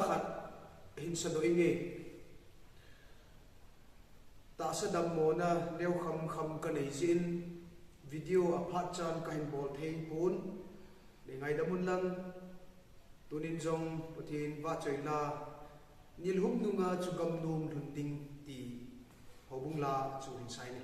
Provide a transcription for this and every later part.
thahat hin sado inge ta sadam mona leo kham ka nei zin video aphat chan ka hin bol thei pun le ngai damun lang tunin jong pathin wa choila Nilhum Nunga chu GAMNOM LHUN ting ti Houbung la chu hin sai ni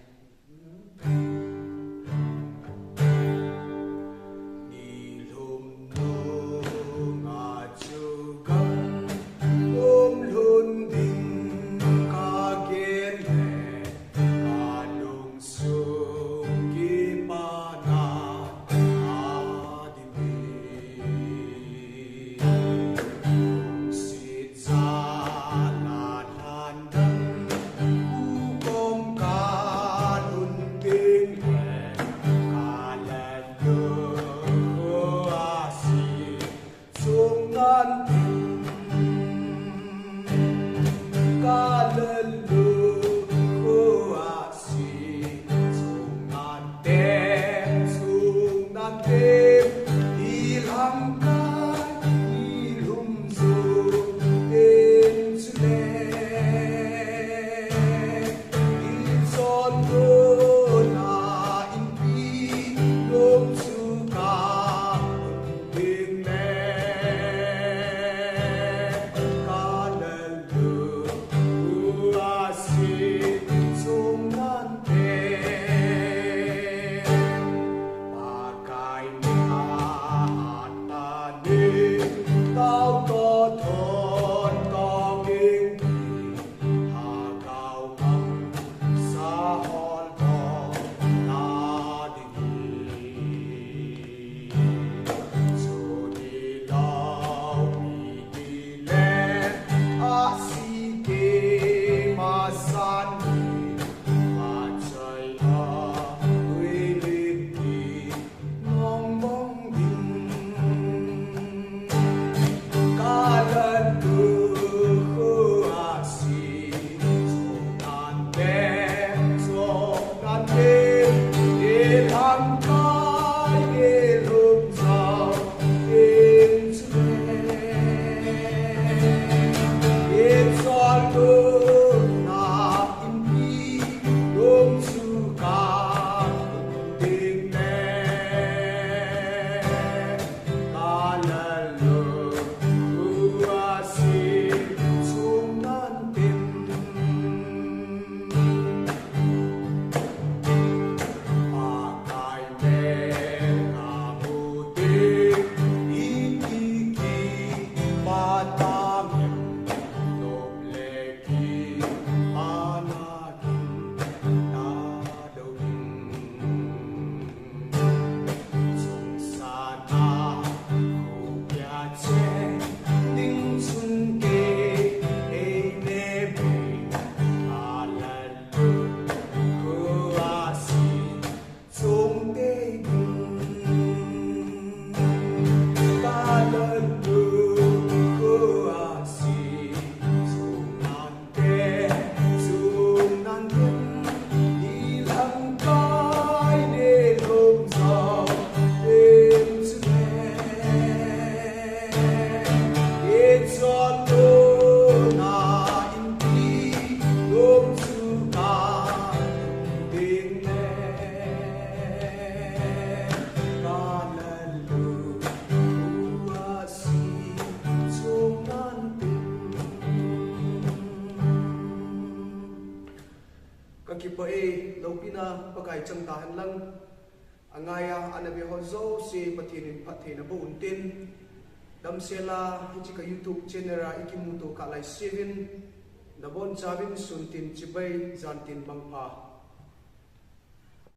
Pakai chang tahan lang angaya anabi hozo si patinin patina bu untin dam sela hichika YouTube channel ra ikimuto kalai 7 nabon chabin suntin chibai zantin bangpa